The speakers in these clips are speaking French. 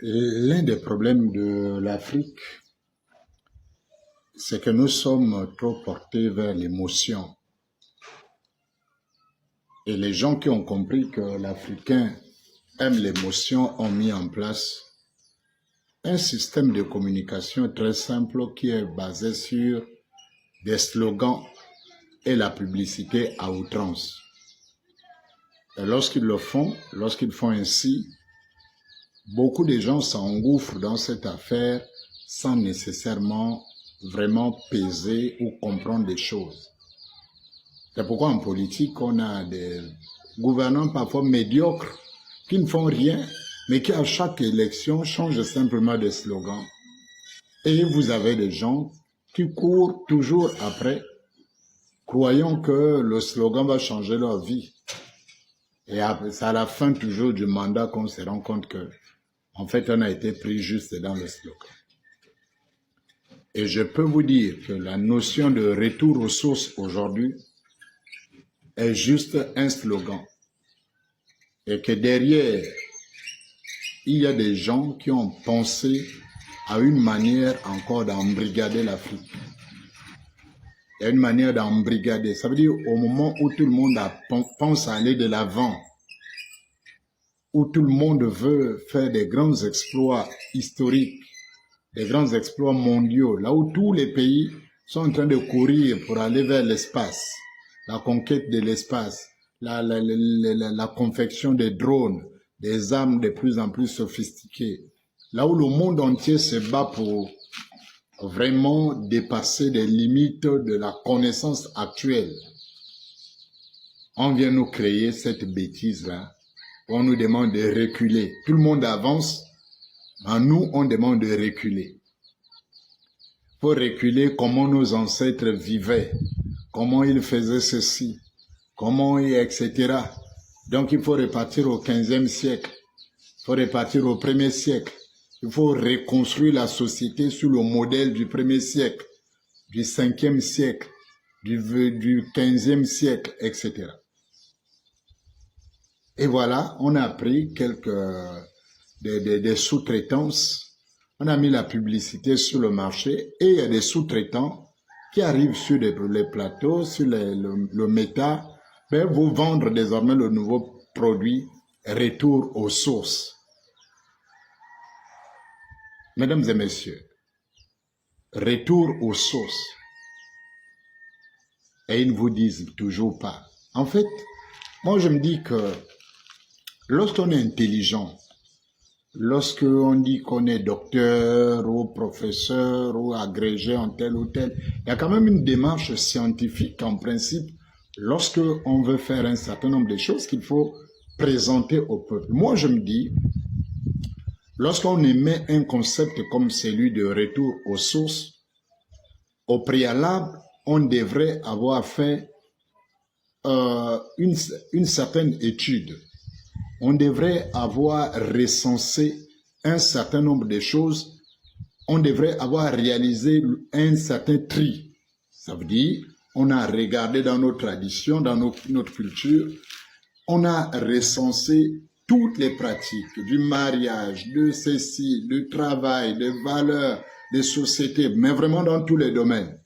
L'un des problèmes de l'Afrique, c'est que nous sommes trop portés vers l'émotion. Et les gens qui ont compris que l'Africain aime l'émotion ont mis en place un système de communication très simple qui est basé sur des slogans et la publicité à outrance. Et lorsqu'ils font ainsi, beaucoup de gens s'engouffrent dans cette affaire sans nécessairement vraiment peser ou comprendre des choses. C'est pourquoi en politique, on a des gouvernants parfois médiocres qui ne font rien, mais qui à chaque élection changent simplement de slogan. Et vous avez des gens qui courent toujours après, croyant que le slogan va changer leur vie. Et c'est à la fin toujours du mandat qu'on se rend compte que, en fait, on a été pris juste dans le slogan. Et je peux vous dire que la notion de retour aux sources aujourd'hui est juste un slogan. Et que derrière, il y a des gens qui ont pensé à une manière encore d'embrigader l'Afrique. Il y a une manière d'embrigader. Ça veut dire au moment où tout le monde pense à aller de l'avant, où tout le monde veut faire des grands exploits historiques, des grands exploits mondiaux, là où tous les pays sont en train de courir pour aller vers l'espace, la conquête de l'espace, la confection des drones, des armes de plus en plus sophistiquées, là où le monde entier se bat pour vraiment dépasser les limites de la connaissance actuelle. On vient nous créer cette bêtise-là, on nous demande de reculer. Tout le monde avance, mais nous, on demande de reculer. Il faut reculer comment nos ancêtres vivaient, comment ils faisaient ceci, comment, etc. Donc, il faut repartir au 15e siècle, il faut repartir au 1er siècle. Il faut reconstruire la société sur le modèle du 1er siècle, du 5e siècle, du 15e siècle, etc. Et voilà, on a pris des sous-traitances, on a mis la publicité sur le marché et il y a des sous-traitants qui arrivent sur les plateaux, sur le méta, vous vendre désormais le nouveau produit retour aux sources. Mesdames et messieurs, retour aux sources. Et ils ne vous disent toujours pas. En fait, moi je me dis que lorsqu'on est intelligent, lorsqu'on dit qu'on est docteur ou professeur ou agrégé en tel ou tel, il y a quand même une démarche scientifique en principe lorsqu'on veut faire un certain nombre de choses qu'il faut présenter au peuple. Moi je me dis, lorsqu'on émet un concept comme celui de retour aux sources, au préalable, on devrait avoir fait une certaine étude. On devrait avoir recensé un certain nombre de choses. On devrait avoir réalisé un certain tri. Ça veut dire, on a regardé dans nos traditions, dans notre culture, on a recensé toutes les pratiques du mariage, de ceci, du travail, des valeurs, des sociétés, mais vraiment dans tous les domaines.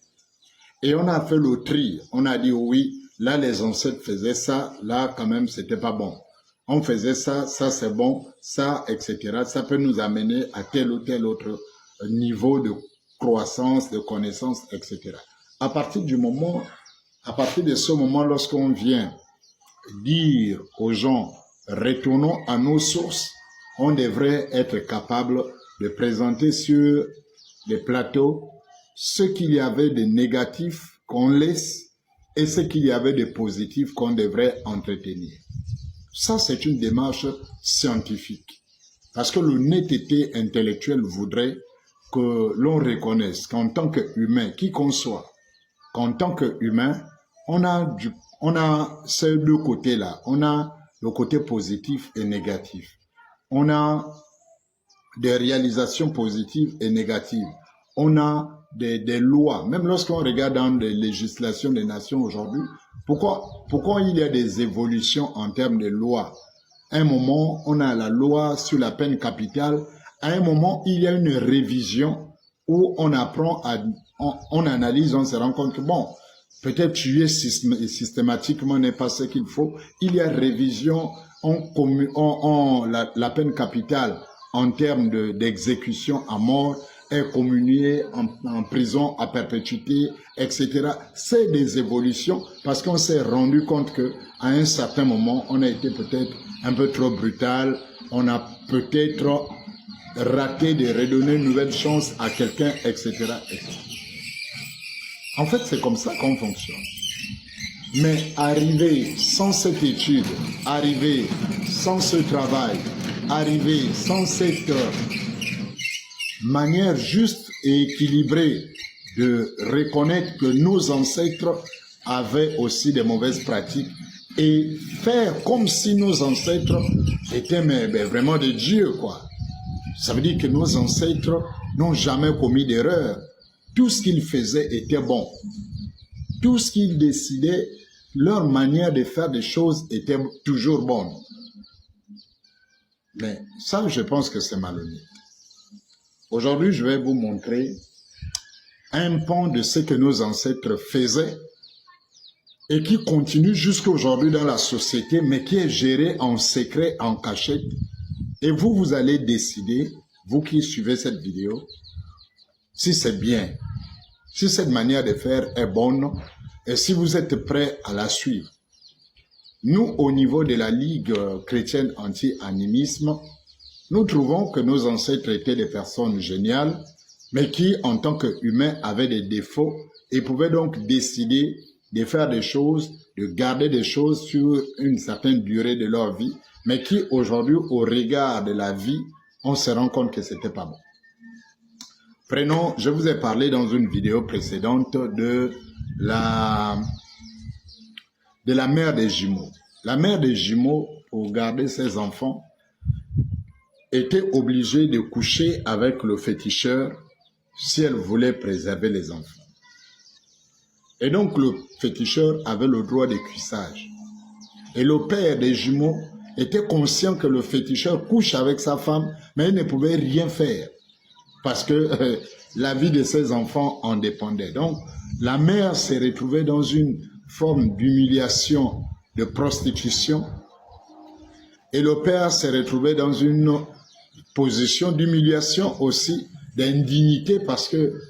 Et on a fait le tri. On a dit oui, là les ancêtres faisaient ça, là quand même c'était pas bon. On faisait ça, ça c'est bon, ça, etc. Ça peut nous amener à tel ou tel autre niveau de croissance, de connaissance, etc. À partir de ce moment, lorsqu'on vient dire aux gens, retournons à nos sources, on devrait être capable de présenter sur les plateaux ce qu'il y avait de négatif qu'on laisse et ce qu'il y avait de positif qu'on devrait entretenir. Ça, c'est une démarche scientifique. Parce que l'honnêteté intellectuelle voudrait que l'on reconnaisse qu'en tant qu'humain, qui qu'on soit, qu'en tant qu'humain, on a ces deux côtés-là. On a le côté positif et négatif. On a des réalisations positives et négatives. On a des lois. Même lorsqu'on regarde dans les législations des nations aujourd'hui, pourquoi il y a des évolutions en termes de lois? À un moment, on a la loi sur la peine capitale. à un moment, il y a une révision où on apprend, on analyse, on se rend compte que bon, peut-être tuer systématiquement n'est pas ce qu'il faut. Il y a révision, la peine capitale en termes d'exécution à mort est communiée en prison à perpétuité, etc. C'est des évolutions parce qu'on s'est rendu compte que à un certain moment, on a été peut-être un peu trop brutal, on a peut-être raté de redonner une nouvelle chance à quelqu'un, etc., etc. En fait, c'est comme ça qu'on fonctionne. Mais arriver sans cette étude, arriver sans ce travail, arriver sans cette manière juste et équilibrée de reconnaître que nos ancêtres avaient aussi des mauvaises pratiques et faire comme si nos ancêtres étaient vraiment des dieux, quoi. Ça veut dire que nos ancêtres n'ont jamais commis d'erreur. Tout ce qu'ils faisaient était bon. Tout ce qu'ils décidaient, leur manière de faire des choses était toujours bonne. Mais ça, je pense que c'est malhonnête. Aujourd'hui, je vais vous montrer un pan de ce que nos ancêtres faisaient et qui continue jusqu'à aujourd'hui dans la société, mais qui est géré en secret, en cachette. Et vous, vous allez décider, vous qui suivez cette vidéo, si c'est bien, si cette manière de faire est bonne, et si vous êtes prêts à la suivre. Nous, au niveau de la Ligue chrétienne anti-animisme, nous trouvons que nos ancêtres étaient des personnes géniales, mais qui, en tant qu'humains, avaient des défauts et pouvaient donc décider de faire des choses, de garder des choses sur une certaine durée de leur vie, mais qui aujourd'hui, au regard de la vie, on se rend compte que c'était pas bon. Prenons, je vous ai parlé dans une vidéo précédente de la mère des jumeaux. La mère des jumeaux, pour garder ses enfants, était obligée de coucher avec le féticheur si elle voulait préserver les enfants. Et donc le féticheur avait le droit de cuissage. Et le père des jumeaux était conscient que le féticheur couche avec sa femme, mais il ne pouvait rien faire parce que la vie de ses enfants en dépendait. Donc la mère s'est retrouvée dans une forme d'humiliation, de prostitution, et le père s'est retrouvé dans une position d'humiliation aussi, d'indignité, parce que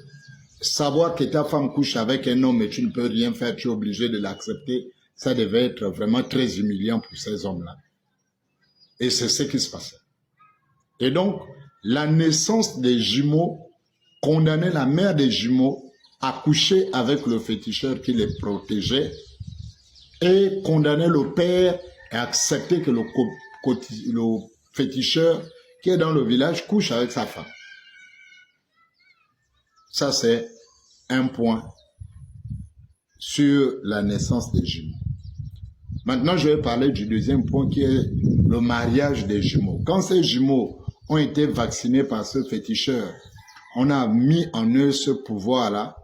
savoir que ta femme couche avec un homme et tu ne peux rien faire, tu es obligé de l'accepter, ça devait être vraiment très humiliant pour ces hommes-là. Et c'est ce qui se passait. Et donc, la naissance des jumeaux condamnait la mère des jumeaux à coucher avec le féticheur qui les protégeait et condamnait le père à accepter que le féticheur qui est dans le village couche avec sa femme. Ça, c'est un point sur la naissance des jumeaux. Maintenant, je vais parler du deuxième point qui est le mariage des jumeaux. Quand ces jumeaux ont été vaccinés par ce féticheur, on a mis en eux ce pouvoir-là,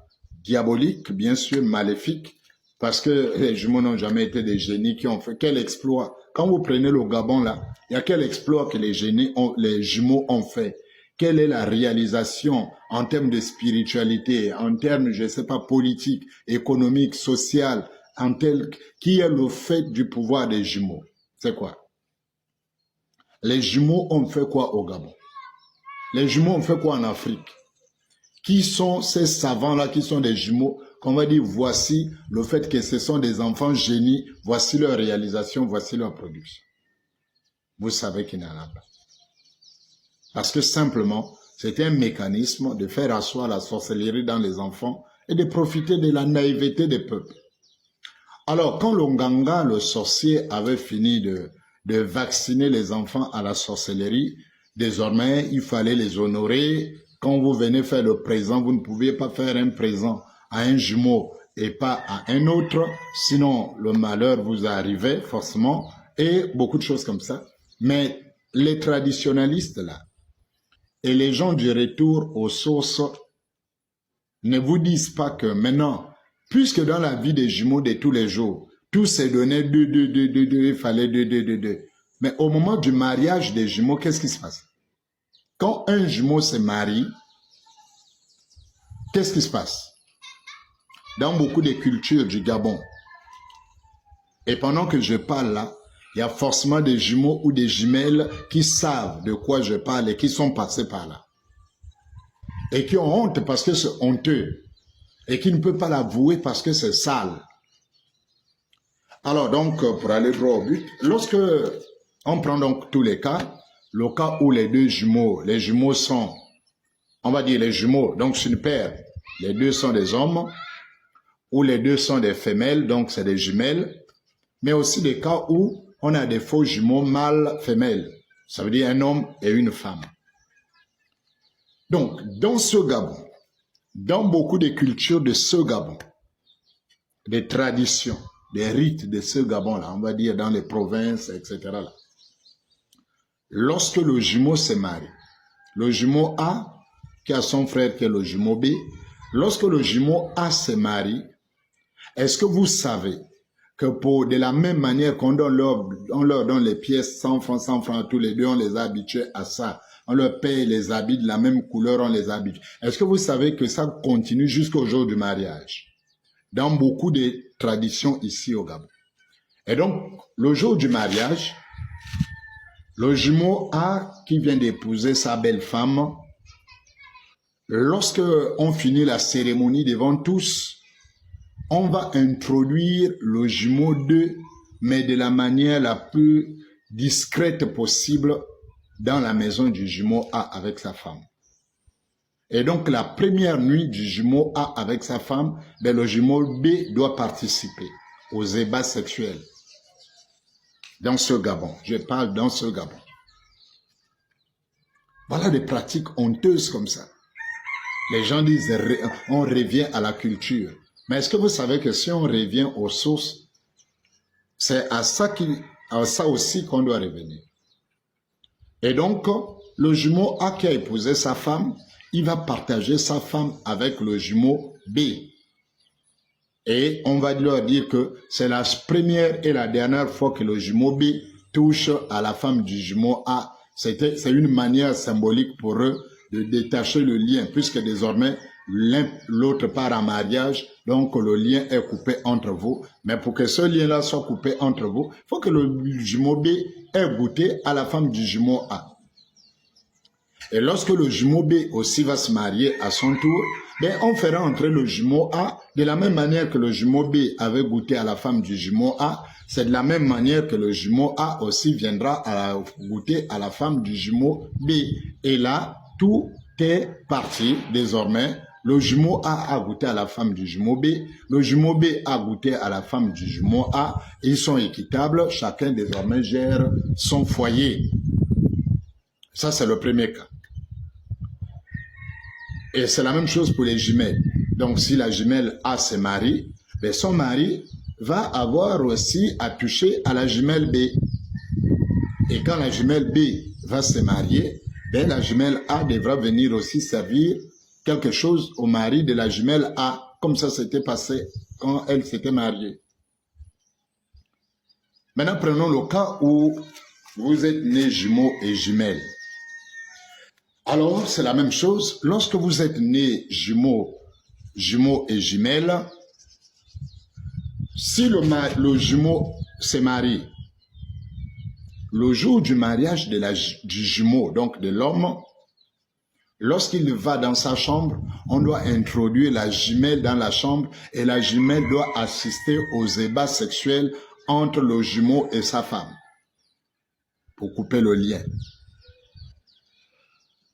diabolique, bien sûr, maléfique, parce que les jumeaux n'ont jamais été des génies qui ont fait quel exploit. Quand vous prenez le Gabon, là, il y a quel exploit que les jumeaux ont fait. Quelle est la réalisation en termes de spiritualité, en termes, je ne sais pas, politique, économique, social, qui est le fait du pouvoir des jumeaux? C'est quoi? Les jumeaux ont fait quoi au Gabon? Les jumeaux ont fait quoi en Afrique? Qui sont ces savants-là qui sont des jumeaux qu'on va dire, voici le fait que ce sont des enfants génies, voici leur réalisation, voici leur production. Vous savez qu'il n'y en a pas. Parce que simplement, c'était un mécanisme de faire asseoir la sorcellerie dans les enfants et de profiter de la naïveté des peuples. Alors, quand le Nganga, le sorcier, avait fini de vacciner les enfants à la sorcellerie, désormais, il fallait les honorer. Quand vous venez faire le présent, vous ne pouviez pas faire un présent à un jumeau et pas à un autre, sinon le malheur vous arrivait forcément, et beaucoup de choses comme ça. Mais les traditionalistes, là, et les gens du retour aux sources ne vous disent pas que maintenant, puisque dans la vie des jumeaux de tous les jours, tout s'est donné deux, il fallait deux. Mais au moment du mariage des jumeaux, qu'est-ce qui se passe? quand un jumeau se marie, qu'est-ce qui se passe? Dans beaucoup de cultures du Gabon, et pendant que je parle là, il y a forcément des jumeaux ou des jumelles qui savent de quoi je parle et qui sont passés par là. Et qui ont honte parce que c'est honteux. Et qui ne peuvent pas l'avouer parce que c'est sale. Alors donc, pour aller droit au but, lorsque on prend donc tous les cas, le cas où les jumeaux sont, on va dire les jumeaux, donc c'est une paire, les deux sont des hommes, ou les deux sont des femelles, donc c'est des jumelles, mais aussi des cas où on a des faux jumeaux mâles-femelles, ça veut dire un homme et une femme. Donc, dans ce Gabon, dans beaucoup de cultures de ce Gabon, des traditions, des rites de ce Gabon-là, on va dire dans les provinces, etc. Là. Lorsque le jumeau se marie, le jumeau A, qui a son frère qui est le jumeau B, lorsque le jumeau A se marie, est-ce que vous savez que de la même manière qu'on leur donne les pièces 100 francs, tous les deux, on les a habitués à ça. On leur paye les habits de la même couleur, on les habitue. Est-ce que vous savez que ça continue jusqu'au jour du mariage? Dans beaucoup de traditions ici au Gabon. Et donc, le jour du mariage, le jumeau A qui vient d'épouser sa belle femme, lorsque on finit la cérémonie devant tous, on va introduire le jumeau 2, mais de la manière la plus discrète possible dans la maison du jumeau A avec sa femme. Et donc, la première nuit du jumeau A avec sa femme, ben, le jumeau B doit participer aux ébats sexuels. Dans ce Gabon, je parle dans ce Gabon. Voilà des pratiques honteuses comme ça. Les gens disent, on revient à la culture. Mais est-ce que vous savez que si on revient aux sources, c'est à ça aussi qu'on doit revenir. Et donc, le jumeau A qui a épousé sa femme, il va partager sa femme avec le jumeau B. Et on va leur dire que c'est la première et la dernière fois que le jumeau B touche à la femme du jumeau A. C'est une manière symbolique pour eux de détacher le lien, puisque désormais, l'autre part en mariage, donc le lien est coupé entre vous. Mais pour que ce lien-là soit coupé entre vous, il faut que le jumeau B ait goûté à la femme du jumeau A. Et lorsque le jumeau B aussi va se marier à son tour, ben on fera entrer le jumeau A de la même manière que le jumeau B avait goûté à la femme du jumeau A. C'est de la même manière que le jumeau A aussi viendra goûter à la femme du jumeau B. Et là, tout est parti désormais. Le jumeau A a goûté à la femme du jumeau B. Le jumeau B a goûté à la femme du jumeau A. Ils sont équitables. Chacun désormais gère son foyer. Ça, c'est le premier cas. Et c'est la même chose pour les jumelles. Donc, si la jumelle A se marie, ben son mari va avoir aussi à toucher à la jumelle B. Et quand la jumelle B va se marier, ben la jumelle A devra venir aussi servir quelque chose au mari de la jumelle A, comme ça s'était passé quand elle s'était mariée. Maintenant, prenons le cas où vous êtes nés jumeaux et jumelles. Alors, c'est la même chose. Lorsque vous êtes nés jumeaux et jumelles, si le jumeau se marie, le jour du mariage du jumeau, donc de l'homme, lorsqu'il va dans sa chambre, on doit introduire la jumelle dans la chambre et la jumelle doit assister aux ébats sexuels entre le jumeau et sa femme pour couper le lien.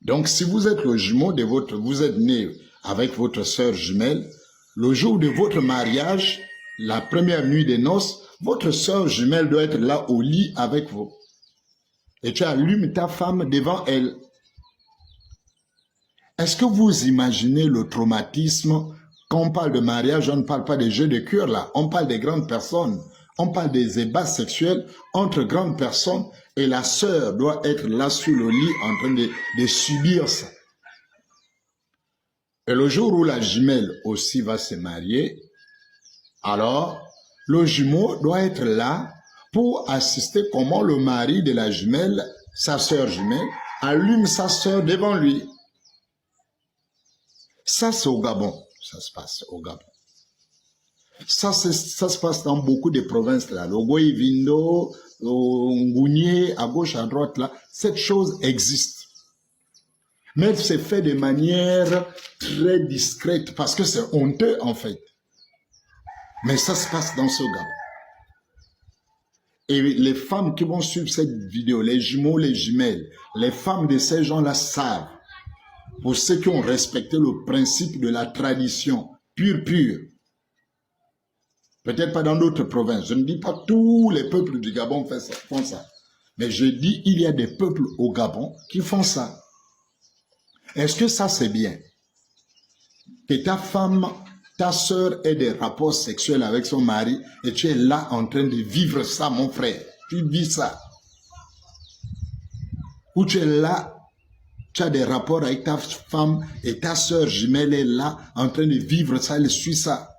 Donc, si vous êtes le jumeau vous êtes né avec votre sœur jumelle, le jour de votre mariage, la première nuit des noces, votre sœur jumelle doit être là au lit avec vous. Et tu allumes ta femme devant elle. Est-ce que vous imaginez le traumatisme? Quand on parle de mariage, on ne parle pas des jeux de cœur là, on parle des grandes personnes. On parle des ébats sexuels entre grandes personnes et la sœur doit être là sur le lit en train de subir ça. Et le jour où la jumelle aussi va se marier, alors le jumeau doit être là pour assister comment le mari de la jumelle, sa sœur jumelle, allume sa sœur devant lui. Ça, c'est au Gabon. Ça se passe au Gabon. Ça se passe dans beaucoup de provinces là. Le Goïvindo, Ngounié, à gauche, à droite là. Cette chose existe. Mais elle se fait de manière très discrète parce que c'est honteux en fait. Mais ça se passe dans ce Gabon. Et les femmes qui vont suivre cette vidéo, les jumeaux, les jumelles, les femmes de ces gens-là savent. Pour ceux qui ont respecté le principe de la tradition pure. Peut-être pas dans d'autres provinces. Je ne dis pas tous les peuples du Gabon font ça. Mais je dis il y a des peuples au Gabon qui font ça. Est-ce que ça c'est bien? Que ta femme, ta sœur ait des rapports sexuels avec son mari et tu es là en train de vivre ça, mon frère. Tu vis ça. Ou tu es là, tu as des rapports avec ta femme et ta sœur jumelle est là en train de vivre ça, elle suit ça.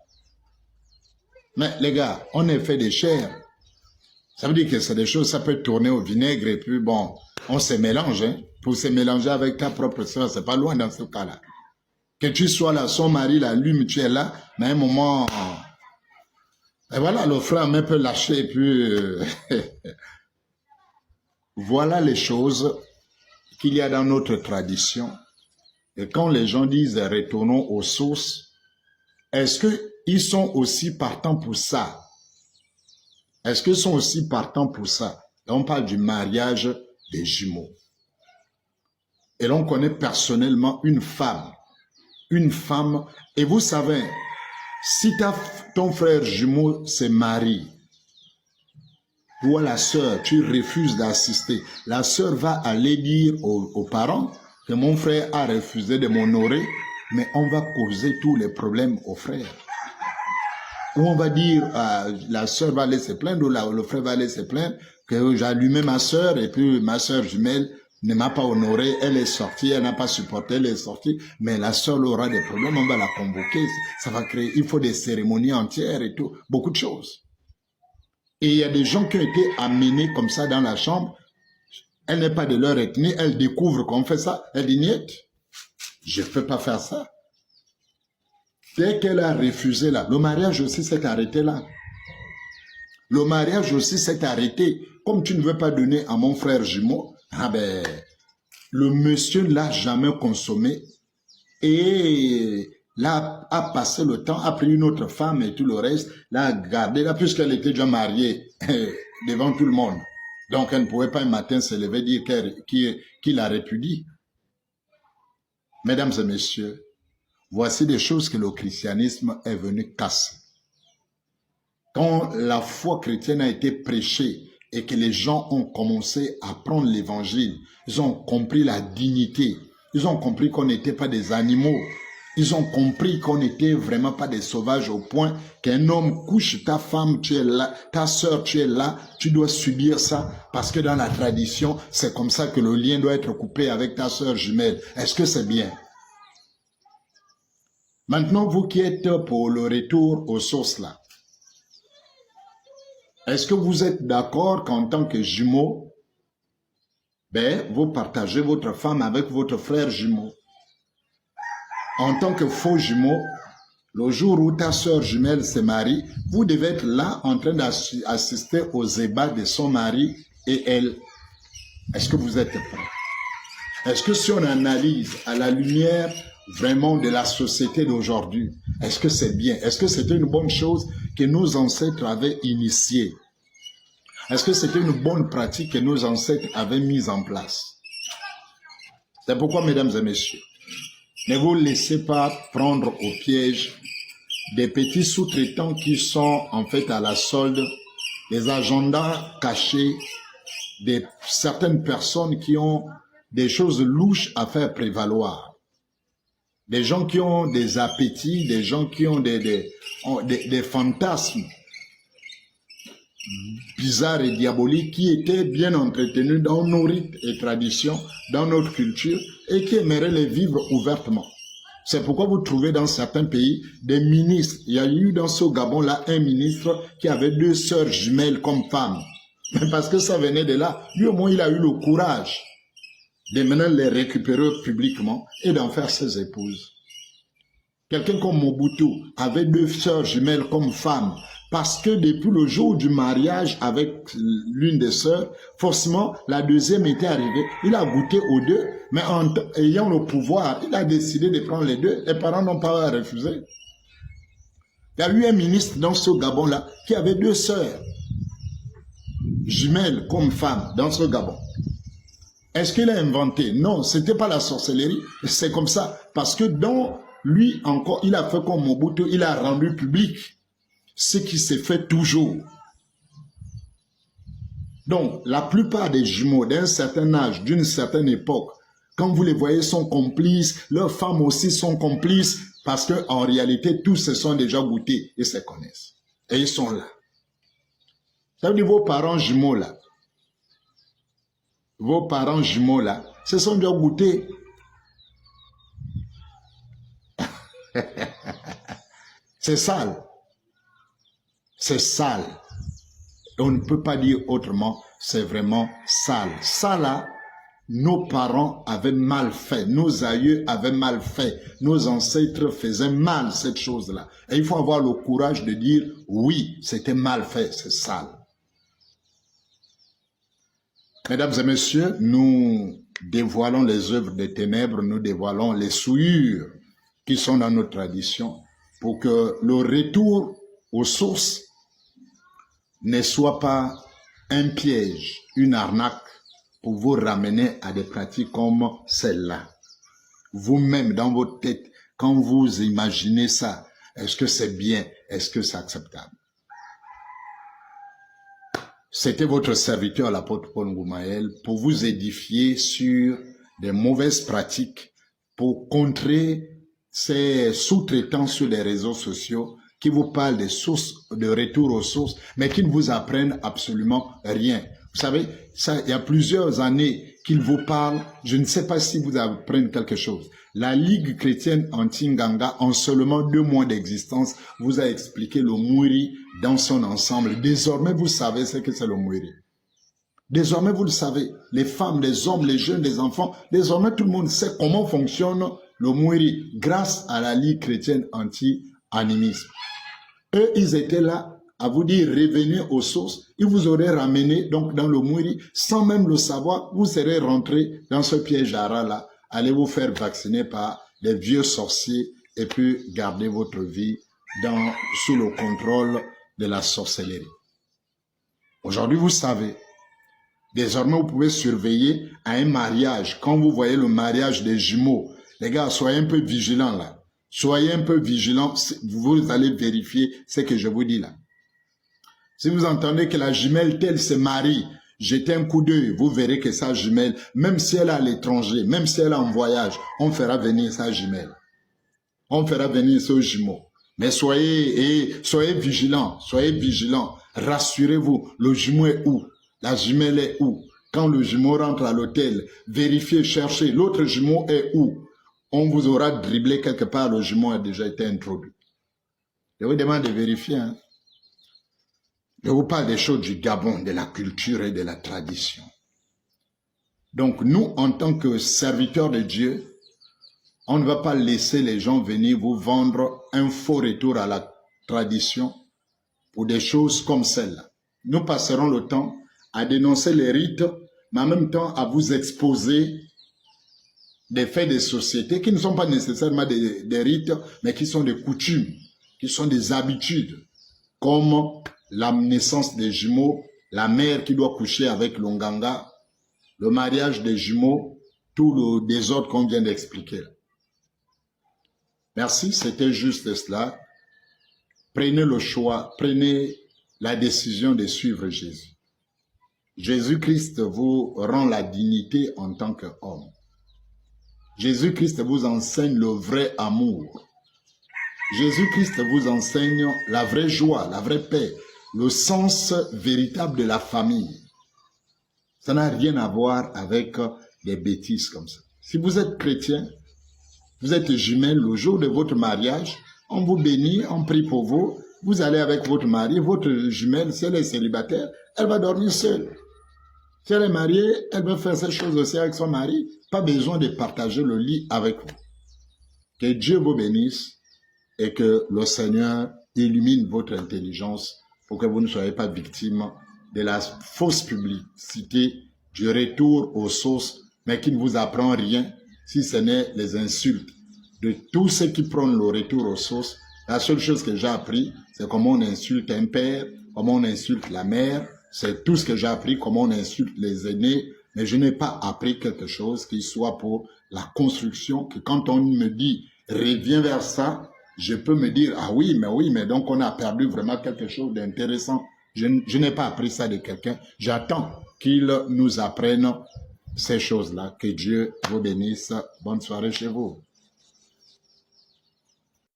Mais les gars, on est fait de chair. Ça veut dire que c'est des choses, ça peut tourner au vinaigre et puis bon, on se mélange. Hein. Pour se mélanger avec ta propre sœur, c'est pas loin dans ce cas-là. Que tu sois là, son mari l'allume, tu es là, mais à un moment, et voilà, le frère même peut lâcher et puis... Voilà les choses qu'il y a dans notre tradition. Et quand les gens disent retournons aux sources, est-ce qu'ils sont aussi partants pour ça? Est-ce qu'ils sont aussi partants pour ça? Là, on parle du mariage des jumeaux. Et l'on connaît personnellement une femme, et vous savez, si ton frère jumeau se marie, toi la sœur, tu refuses d'assister, la sœur va aller dire aux parents que mon frère a refusé de m'honorer, mais on va causer tous les problèmes au frère. Ou on va dire, la sœur va aller se plaindre, ou le frère va aller se plaindre, que j'ai allumé ma sœur, et puis ma sœur jumelle ne m'a pas honoré, elle est sortie, elle n'a pas supporté, elle est sortie, mais la sœur aura des problèmes, on va la convoquer, ça va créer, il faut des cérémonies entières et tout, beaucoup de choses. Et il y a des gens qui ont été amenés comme ça dans la chambre, elle n'est pas de leur ethnie, elle découvre qu'on fait ça, elle dit, niet, je ne peux pas faire ça. Dès qu'elle a refusé là, le mariage aussi s'est arrêté là. Le mariage aussi s'est arrêté. Comme tu ne veux pas donner à mon frère jumeau, ah ben, le monsieur ne l'a jamais consommé et là a passé le temps, a pris une autre femme et tout le reste, l'a gardé là puisqu'elle était déjà mariée devant tout le monde. Donc elle ne pouvait pas un matin se lever et dire qu'il la répudie. Mesdames et messieurs, voici des choses que le christianisme est venu casser. Quand la foi chrétienne a été prêchée et que les gens ont commencé à prendre l'évangile, ils ont compris la dignité, ils ont compris qu'on n'était pas des animaux, ils ont compris qu'on n'était vraiment pas des sauvages au point qu'un homme couche ta femme, tu es là, ta sœur, tu es là, tu dois subir ça parce que dans la tradition, c'est comme ça que le lien doit être coupé avec ta sœur jumelle. Est-ce que c'est bien? Maintenant, vous qui êtes pour le retour aux sources là, est-ce que vous êtes d'accord qu'en tant que jumeau, vous partagez votre femme avec votre frère jumeau? En tant que faux jumeau, le jour où ta sœur jumelle se marie, vous devez être là en train d'assister aux ébats de son mari et elle. Est-ce que vous êtes prêts? Est-ce que si on analyse à la lumière vraiment de la société d'aujourd'hui, est-ce que c'est bien? Est-ce que c'était une bonne chose que nos ancêtres avaient initiée? Est-ce que c'était une bonne pratique que nos ancêtres avaient mise en place? C'est pourquoi, mesdames et messieurs, ne vous laissez pas prendre au piège des petits sous-traitants qui sont en fait à la solde, des agendas cachés, de certaines personnes qui ont des choses louches à faire prévaloir. Des gens qui ont des appétits, des gens qui ont des fantasmes bizarres et diaboliques qui étaient bien entretenus dans nos rites et traditions, dans notre culture et qui aimeraient les vivre ouvertement. C'est pourquoi vous trouvez dans certains pays des ministres. Il y a eu dans ce Gabon-là un ministre qui avait 2 sœurs jumelles comme femmes. Mais parce que ça venait de là, lui au moins il a eu le courage de maintenant les récupérer publiquement et d'en faire ses épouses. Quelqu'un comme Mobutu avait 2 sœurs jumelles comme femmes, parce que depuis le jour du mariage avec l'une des sœurs, forcément, la deuxième était arrivée. Il a goûté aux 2, mais en ayant le pouvoir, il a décidé de prendre les 2. Les parents n'ont pas refusé. Il y a eu un ministre dans ce Gabon-là qui avait 2 sœurs jumelles comme femmes dans ce Gabon. Est-ce qu'il a inventé? Non, ce n'était pas la sorcellerie. C'est comme ça. Parce que dans lui encore, il a fait comme Mobutu, il a rendu public ce qui s'est fait toujours. Donc, la plupart des jumeaux d'un certain âge, d'une certaine époque, quand vous les voyez, sont complices, leurs femmes aussi sont complices, parce qu'en réalité, tous se sont déjà goûtés et se connaissent. Et ils sont là. Ça veut dire vos parents jumeaux là, se sont déjà goûtés. C'est sale. C'est sale. On ne peut pas dire autrement, c'est vraiment sale. Ça là, nos parents avaient mal fait, nos aïeux avaient mal fait, nos ancêtres faisaient mal cette chose-là. Et il faut avoir le courage de dire, oui, c'était mal fait, c'est sale. Mesdames et messieurs, nous dévoilons les œuvres des ténèbres, nous dévoilons les souillures qui sont dans nos traditions pour que le retour aux sources ne soit pas un piège, une arnaque pour vous ramener à des pratiques comme celle-là. Vous-même, dans votre tête, quand vous imaginez ça, est-ce que c'est bien? Est-ce que c'est acceptable? C'était votre serviteur, l'apôtre Paul Ngoumaël, pour vous édifier sur des mauvaises pratiques, pour contrer ces sous-traitants sur les réseaux sociaux qui vous parlent des sources, de retour aux sources, mais qui ne vous apprennent absolument rien. Vous savez, ça, il y a plusieurs années qu'ils vous parlent, je ne sais pas si vous apprennent quelque chose. La Ligue chrétienne anti-Nganga, en seulement 2 mois d'existence, vous a expliqué le Mwiri dans son ensemble. Désormais, vous savez ce que c'est le Mwiri. Désormais, vous le savez. Les femmes, les hommes, les jeunes, les enfants, désormais, tout le monde sait comment fonctionne le Mwiri grâce à la Ligue chrétienne anti-animisme. Eux, ils étaient là à vous dire, revenez aux sources, ils vous auraient ramené donc dans le Mwiri, sans même le savoir, vous serez rentré dans ce piège là, allez vous faire vacciner par des vieux sorciers et puis garder votre vie sous le contrôle de la sorcellerie. Aujourd'hui, vous savez, désormais, vous pouvez surveiller à un mariage. Quand vous voyez le mariage des jumeaux, les gars, soyez un peu vigilants là. Soyez un peu vigilants, vous allez vérifier ce que je vous dis là. Si vous entendez que la jumelle telle se marie, jetez un coup d'œil, vous verrez que sa jumelle, même si elle est à l'étranger, même si elle est en voyage, on fera venir sa jumelle. On fera venir ce jumeau. Mais soyez vigilants, rassurez-vous, le jumeau est où? La jumelle est où? Quand le jumeau rentre à l'hôtel, vérifiez, cherchez, l'autre jumeau est où? On vous aura dribblé quelque part, le jumeau a déjà été introduit. Je vous demande de vérifier. Hein? Je vous parle des choses du Gabon, de la culture et de la tradition. Donc nous, en tant que serviteurs de Dieu, on ne va pas laisser les gens venir vous vendre un faux retour à la tradition pour des choses comme celle-là. Nous passerons le temps à dénoncer les rites, mais en même temps à vous exposer des faits de société qui ne sont pas nécessairement des rites, mais qui sont des coutumes, qui sont des habitudes, comme la naissance des jumeaux, la mère qui doit coucher avec l'Onganga, le mariage des jumeaux, tout le désordre qu'on vient d'expliquer. Merci, c'était juste cela. Prenez le choix, prenez la décision de suivre Jésus. Jésus-Christ vous rend la dignité en tant qu'homme. Jésus-Christ vous enseigne le vrai amour. Jésus-Christ vous enseigne la vraie joie, la vraie paix, le sens véritable de la famille. Ça n'a rien à voir avec des bêtises comme ça. Si vous êtes chrétien, vous êtes jumelle, le jour de votre mariage, on vous bénit, on prie pour vous, vous allez avec votre mari, votre jumelle, si elle est célibataire, elle va dormir seule. Si elle est mariée, elle veut faire ces choses aussi avec son mari. Pas besoin de partager le lit avec vous. Que Dieu vous bénisse et que le Seigneur illumine votre intelligence pour que vous ne soyez pas victime de la fausse publicité du retour aux sources, mais qui ne vous apprend rien si ce n'est les insultes. De tous ceux qui prennent le retour aux sources, la seule chose que j'ai appris, c'est comment on insulte un père, comment on insulte la mère. C'est tout ce que j'ai appris, comment on insulte les aînés, mais je n'ai pas appris quelque chose qui soit pour la construction, que quand on me dit « reviens vers ça », je peux me dire « ah oui, mais donc on a perdu vraiment quelque chose d'intéressant ». Je n'ai pas appris ça de quelqu'un. J'attends qu'il nous apprenne ces choses-là. Que Dieu vous bénisse. Bonne soirée chez vous.